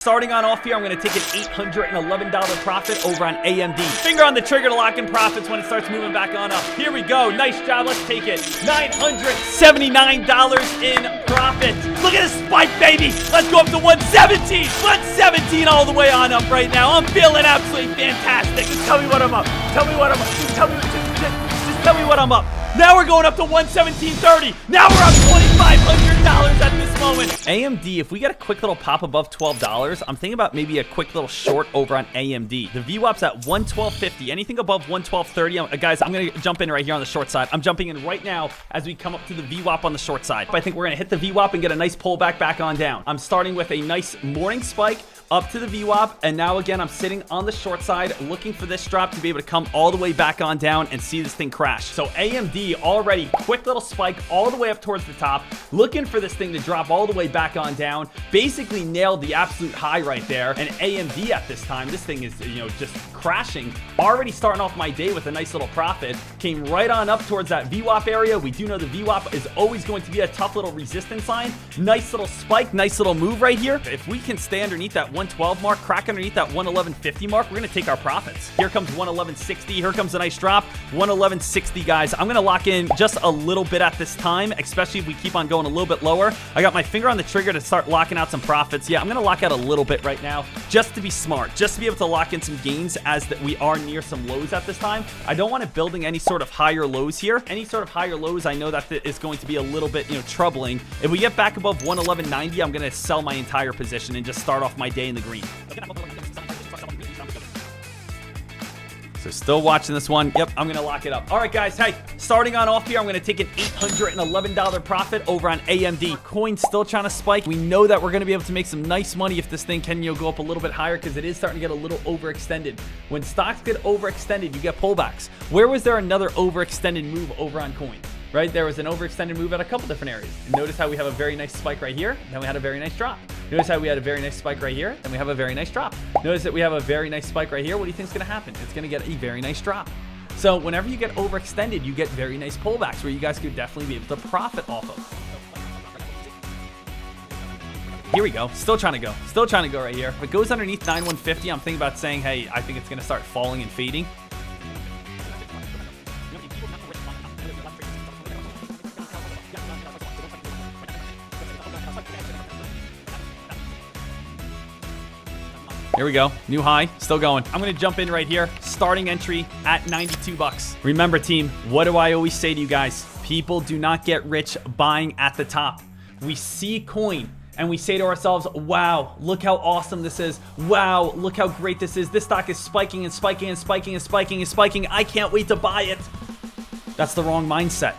Starting on off here, I'm going to take an $811 profit over on AMD. Finger on the trigger to lock in profits when it starts moving back on up. Here we go. Nice job. Let's take it. $979 in profit. Look at this spike, baby. Let's go up to 117. 117 all the way on up right now. I'm feeling absolutely fantastic. Just tell me what I'm up. Tell me what I'm up. Just tell me what I'm up. Now we're going up to 117.30. Now we're up $2,500 at this moment. AMD, if we get a quick little pop above $12, I'm thinking about maybe a quick little short over on AMD. The VWAP's at 112.50. Anything above 112.30, guys, I'm going to jump in right here on the short side. I'm jumping in right now as we come up to the VWAP on the short side. I think we're going to hit the VWAP and get a nice pullback back on down. I'm starting with a nice morning spike up to the VWAP, and now again I'm sitting on the short side looking for this drop to be able to come all the way back on down and see this thing crash. So AMD already quick little spike all the way up towards the top, looking for this thing to drop all the way back on down. Basically nailed the absolute high right there. And AMD at this time, this thing is, just crashing. Already starting off my day with a nice little profit. Came right on up towards that VWAP area. We do know the VWAP is always going to be a tough little resistance line. Nice little spike, nice little move right here. If we can stay underneath that 112 mark, crack underneath that 111.50 mark, we're going to take our profits. Here comes 111.60. Here comes a nice drop. 111.60, guys. I'm going to lock in just a little bit at this time, especially if we keep on going a little bit lower. I got my finger on the trigger to start locking out some profits. Yeah, I'm going to lock out a little bit right now just to be smart, just to be able to lock in some gains as that we are near some lows at this time. I don't want it building any sort of higher lows here. Any sort of higher lows, I know that is going to be a little bit, troubling. If we get back above 111.90, I'm going to sell my entire position and just start off my day in the green. So still watching this one. Yep, I'm going to lock it up. All right, guys. Hey, starting on off here, I'm going to take an $811 profit over on AMD. Coin still trying to spike. We know that we're going to be able to make some nice money if this thing can go up a little bit higher because it is starting to get a little overextended. When stocks get overextended, you get pullbacks. Where was there another overextended move over on coin? Right? There was an overextended move at a couple different areas. And notice how we have a very nice spike right here. Then we had a very nice drop. Notice how we had a very nice spike right here. Then we have a very nice drop. Notice that we have a very nice spike right here. What do you think is going to happen? It's going to get a very nice drop. So whenever you get overextended, you get very nice pullbacks where you guys could definitely be able to profit off of. Here we go. Still trying to go. Still trying to go right here. If it goes underneath 9150, I'm thinking about saying, hey, I think it's going to start falling and fading. Here we go. New high. Still going. I'm going to jump in right here. Starting entry at 92 bucks. Remember, team, what do I always say to you guys? People do not get rich buying at the top. We see coin and we say to ourselves, wow, look how awesome this is. Wow, look how great this is. This stock is spiking and spiking and spiking and spiking and spiking. I can't wait to buy it. That's the wrong mindset.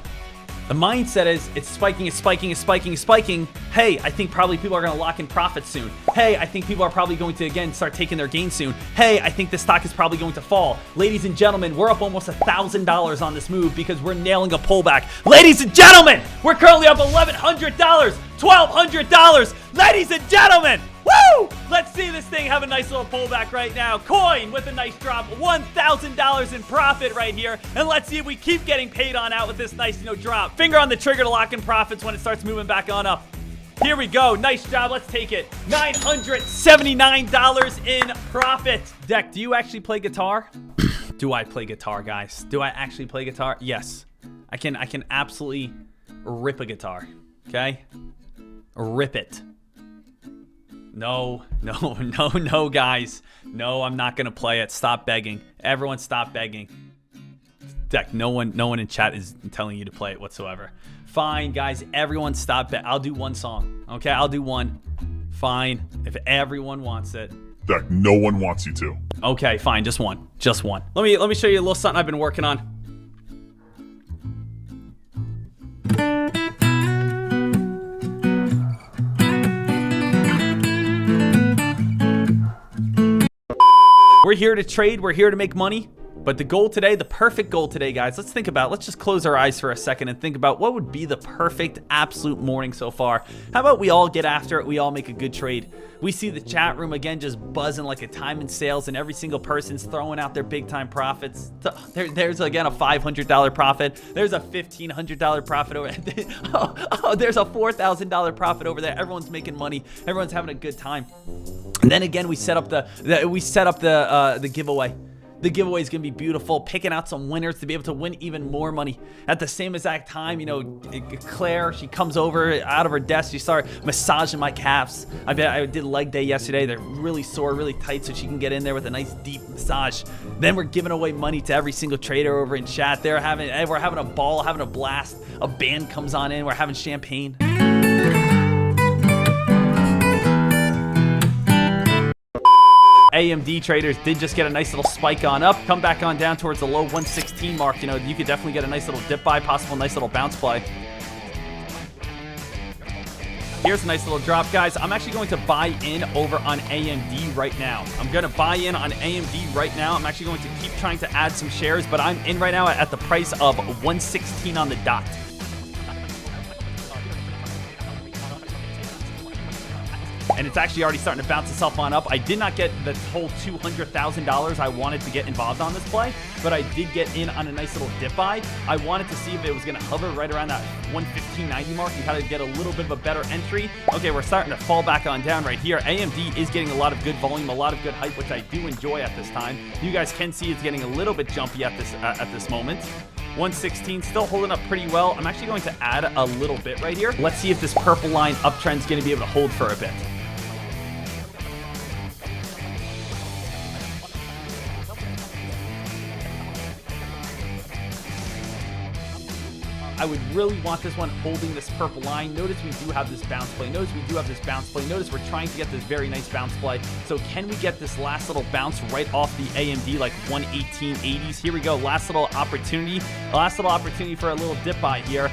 The mindset is it's spiking, it's spiking, it's spiking, it's spiking. Hey, I think probably people are going to lock in profits soon. Hey, I think people are probably going to, again, start taking their gains soon. Hey, I think this stock is probably going to fall. Ladies and gentlemen, we're up almost $1,000 on this move because we're nailing a pullback. Ladies and gentlemen, we're currently up $1,100, $1,200. Ladies and gentlemen, woo! Let's see this thing have a nice little pullback right now. Coin with a nice drop, $1,000 in profit right here. And let's see if we keep getting paid on out with this nice, drop. Finger on the trigger to lock in profits when it starts moving back on up. Here we go. Nice job. Let's take it. $979 in profit. Dek, do you actually play guitar? Do I play guitar, guys? Do I actually play guitar? Yes. I can absolutely rip a guitar. Okay? Rip it. No, guys. No, I'm not going to play it. Stop begging. Everyone stop begging. Dek, no one in chat is telling you to play it whatsoever. Fine, guys. Everyone stop it. I'll do one song. Okay, I'll do one. Fine. If everyone wants it. Dek, no one wants you to. Okay, fine. Just one. Just one. Let me show you a little something I've been working on. We're here to trade. We're here to make money. But the goal today, the perfect goal today, guys, let's just close our eyes for a second and think about what would be the perfect absolute morning so far. How about we all get after it, we all make a good trade. We see the chat room again just buzzing like a time in sales, and every single person's throwing out their big time profits. There's again a $500 profit. There's a $1,500 profit over there. There's a $4,000 profit over there. Everyone's making money. Everyone's having a good time. And then again, we set up the giveaway. The giveaway is going to be beautiful, picking out some winners to be able to win even more money. At the same exact time, you know, Claire, she comes over out of her desk. She started massaging my calves. I did leg day yesterday. They're really sore, really tight, so she can get in there with a nice deep massage. Then we're giving away money to every single trader over in chat. We're having a ball, having a blast. A band comes on in. We're having champagne. AMD traders did just get a nice little spike on up, come back on down towards the low 116 mark. You know, you could definitely get a nice little dip buy, possible nice little bounce play. Here's a nice little drop, guys. I'm actually going to buy in over on AMD right now. I'm going to buy in on AMD right now. I'm actually going to keep trying to add some shares, but I'm in right now at the price of 116 on the dot. And it's actually already starting to bounce itself on up. I did not get the whole $200,000 I wanted to get involved on this play, but I did get in on a nice little dip buy. I wanted to see if it was going to hover right around that 115.90 mark and kind of get a little bit of a better entry. Okay, we're starting to fall back on down right here. AMD is getting a lot of good volume, a lot of good hype, which I do enjoy at this time. You guys can see it's getting a little bit jumpy at this moment. 116 still holding up pretty well. I'm actually going to add a little bit right here. Let's see if this purple line uptrend is going to be able to hold for a bit. I would really want this one holding this purple line. Notice we do have this bounce play. Notice we're trying to get this very nice bounce play. So can we get this last little bounce right off the AMD, like 118.80s? Here we go. Last little opportunity for a little dip buy here.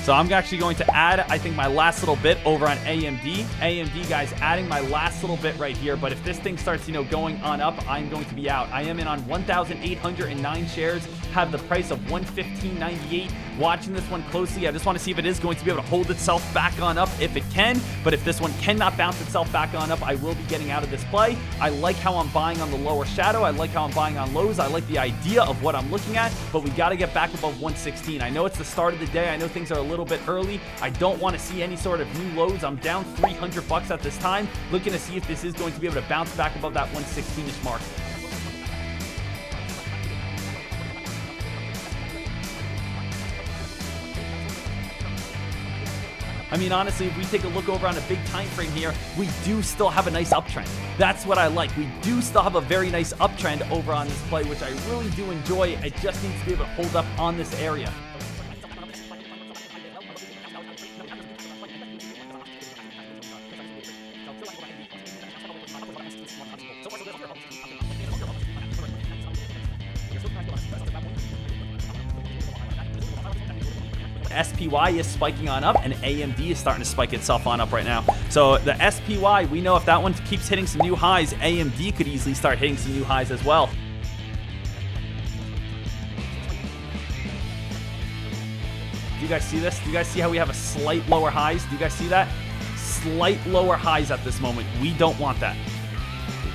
So I'm actually going to add, I think, my last little bit over on AMD. AMD, guys, adding my last little bit right here. But if this thing starts, you know, going on up, I'm going to be out. I am in on 1,809 shares, have the price of 115.98. Watching this one closely. I just want to see if it is going to be able to hold itself back on up if it can. But if this one cannot bounce itself back on up, I will be getting out of this play. I like how I'm buying on the lower shadow. I like how I'm buying on lows. I like the idea of what I'm looking at, but we got to get back above 116. I know it's the start of the day. I know things are a little bit early. I don't want to see any sort of new lows. I'm down $300 at this time, looking to see if this is going to be able to bounce back above that 116-ish mark. I mean, honestly, if we take a look over on a big time frame here, we do still have a nice uptrend. That's what I like. We do still have a very nice uptrend over on this play, which I really do enjoy. It just needs to be able to hold up on this area. SPY is spiking on up, and AMD is starting to spike itself on up right now. So the SPY, we know if that one keeps hitting some new highs, AMD could easily start hitting some new highs as well. Do you guys see this? Do you guys see how we have a slight lower highs? Do you guys see that? Slight lower highs at this moment. We don't want that.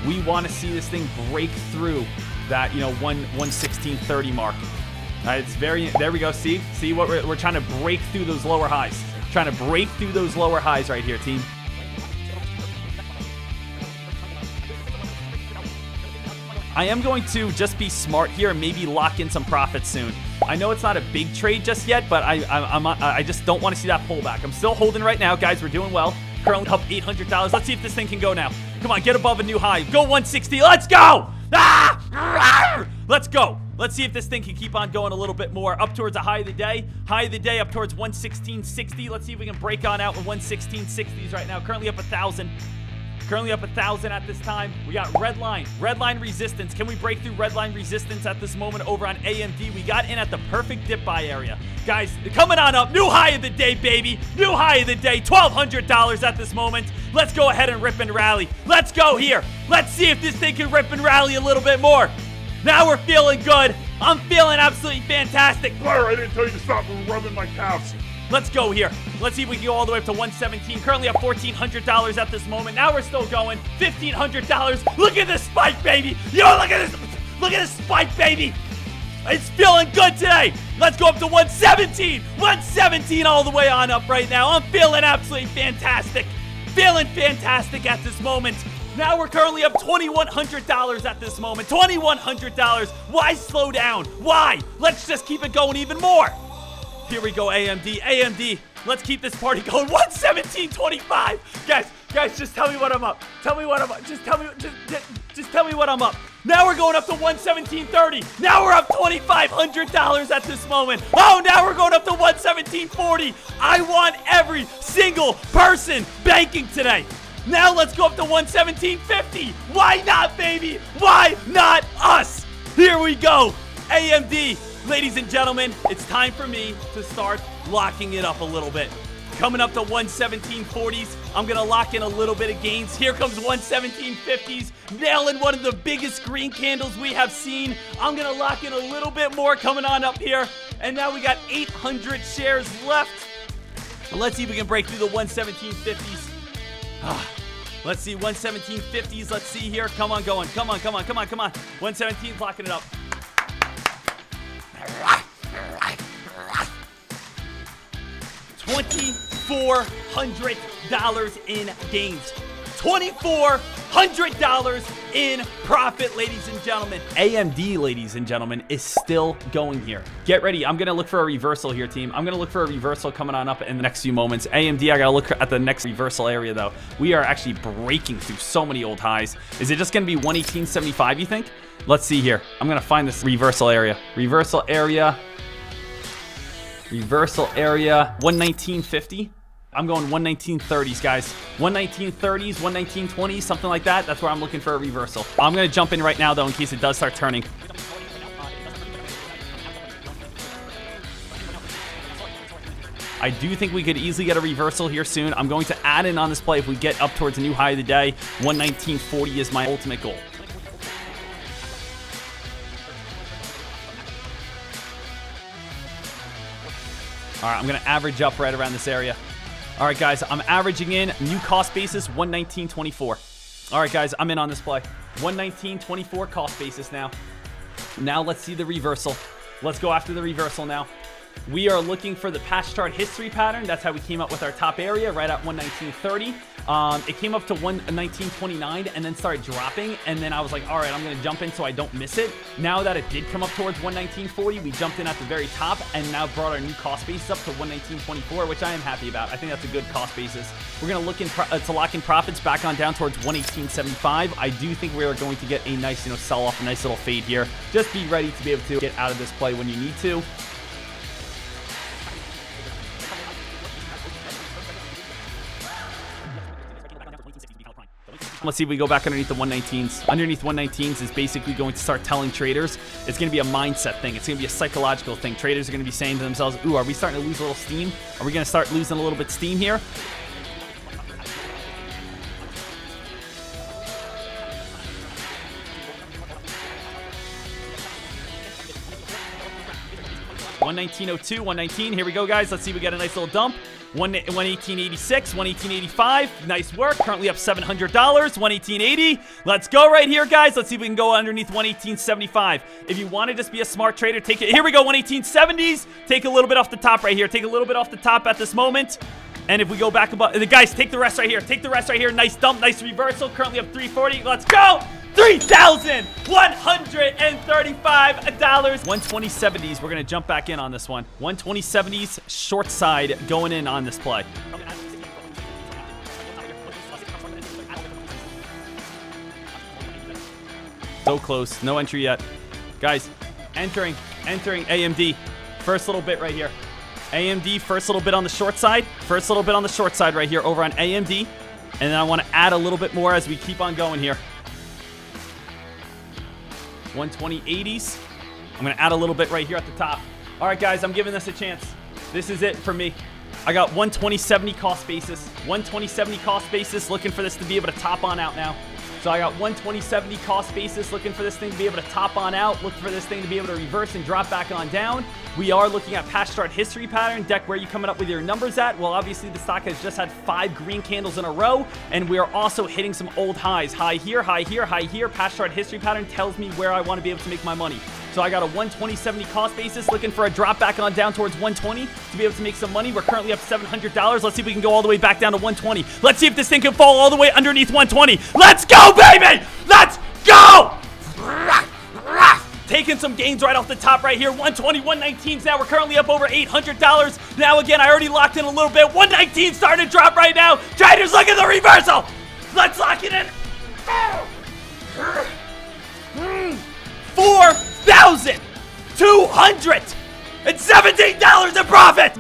We want to see this thing break through that, you know, 116.30 mark. It's very, there we go. See what we're trying to break through those lower highs. Trying to break through those lower highs right here, team. I am going to just be smart here and maybe lock in some profits soon. I know it's not a big trade just yet, but I just don't want to see that pullback. I'm still holding right now, guys. We're doing well. Currently up $800. Let's see if this thing can go now. Come on, get above a new high. Go 160. Let's go. Ah! Let's go. Let's see if this thing can keep on going a little bit more up towards a high of the day. High of the day up towards 116.60. Let's see if we can break on out with 116.60s right now. Currently up 1,000. Currently up 1,000 at this time. We got red line resistance. Can we break through red line resistance at this moment over on AMD? We got in at the perfect dip buy area. Guys, coming on up. New high of the day, baby. New high of the day. $1,200 at this moment. Let's go ahead and rip and rally. Let's go here. Let's see if this thing can rip and rally a little bit more. Now we're feeling good. I'm feeling absolutely fantastic. Blair, I didn't tell you to stop rubbing my calves. Let's go here. Let's see if we can go all the way up to 117. Currently at $1,400 at this moment. Now we're still going. $1,500. Look at this spike, baby. Yo, look at this. Look at this spike, baby. It's feeling good today. Let's go up to 117. 117 all the way on up right now. I'm feeling absolutely fantastic. Feeling fantastic at this moment. Now we're currently up $2,100 at this moment. $2,100. Why slow down? Why? Let's just keep it going even more. Here we go, AMD. AMD. Let's keep this party going. 117.25. Guys, just tell me what I'm up. Tell me what I'm up. Just tell me what I'm up. Now we're going up to 117.30. Now we're up $2,500 at this moment. Oh, now we're going up to 117.40. I want every single person banking today. Now let's go up to 117.50. Why not, baby? Why not us? Here we go. AMD, ladies and gentlemen, it's time for me to start locking it up a little bit. Coming up to 117.40s. I'm going to lock in a little bit of gains. Here comes 117.50s. Nailing one of the biggest green candles we have seen. I'm going to lock in a little bit more coming on up here. And now we got 800 shares left. Let's see if we can break through the 117.50s. Let's see, 117.50s. Let's see here. Come on, going. Come on. 117's locking it up. $2,400 in gains. $2,400 in profit, ladies and gentlemen. AMD, ladies and gentlemen, is still going here. Get ready. I'm going to look for a reversal here, team. I'm going to look for a reversal coming on up in the next few moments. AMD, I got to look at the next reversal area, though. We are actually breaking through so many old highs. Is it just going to be 118.75, you think? Let's see here. I'm going to find this reversal area. Reversal area, 119.50. I'm going 119.30s, guys. 119.30s, 119.20s, something like that. That's where I'm looking for a reversal. I'm going to jump in right now, though, in case it does start turning. I do think we could easily get a reversal here soon. I'm going to add in on this play if we get up towards a new high of the day. 119.40 is my ultimate goal. All right, I'm going to average up right around this area. All right, guys, I'm averaging in new cost basis, 119.24. All right, guys, I'm in on this play. 119.24 cost basis now. Now let's see the reversal. Let's go after the reversal now. We are looking for the past chart history pattern. That's how we came up with our top area, right at 119.30. It came up to 119.29 and then started dropping. And then I was like, all right, I'm going to jump in so I don't miss it. Now that it did come up towards 119.40, we jumped in at the very top and now brought our new cost basis up to 119.24, which I am happy about. I think that's a good cost basis. We're going to look to lock in profits back on down towards 118.75. I do think we are going to get a nice, sell off, a nice little fade here. Just be ready to be able to get out of this play when you need to. Let's see if we go back underneath the 119s. Underneath 119s is basically going to start telling traders. It's going to be a mindset thing. It's going to be a psychological thing. Traders are going to be saying to themselves, ooh, are we starting to lose a little steam? Are we going to start losing a little bit of steam here? $119.02, 119. Here we go, guys. Let's see if we get a nice little dump. 118.86, 118.85. Nice work. Currently up $700. 118.80. Let's go right here, guys. Let's see if we can go underneath 118.75. If you want to just be a smart trader, take it. Here we go, 118.70s. Take a little bit off the top right here. Take a little bit off the top at this moment. And if we go back above, guys, take the rest right here. Take the rest right here. Nice dump, nice reversal. Currently up 340. Let's go. $3,135. 120.70s. We're going to jump back in on this one. 120.70s short side going in on this play. So close. No entry yet. Guys, entering AMD. First little bit right here. AMD, first little bit on the short side. First little bit on the short side right here over on AMD. And then I want to add a little bit more as we keep on going here. 120.80s. I'm going to add a little bit right here at the top. All right, guys, I'm giving this a chance. This is it for me. I got 120.70 cost basis. 120.70 cost basis. Looking for this to be able to top on out now. So I got 120.70 cost basis, looking for this thing to be able to top on out, looking for this thing to be able to reverse and drop back on down. We are looking at past chart history pattern. Deck, where are you coming up with your numbers at? Well, obviously the stock has just had 5 green candles in a row, and we are also hitting some old highs. High here, high here, high here. Past chart history pattern tells me where I want to be able to make my money. So I got a 120.70 cost basis, looking for a drop back on down towards 120 to be able to make some money. We're currently up $700. Let's see if we can go all the way back down to 120. Let's see if this thing can fall all the way underneath 120. Let's go, baby! Let's go! Taking some gains right off the top right here. 120, 119s now. We're currently up over $800. Now, again, I already locked in a little bit. 119 starting to drop right now. Traders, look at the reversal. Let's lock it in. $4,217 in profit.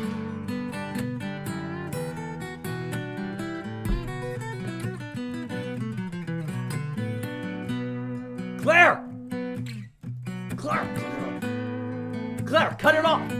Claire,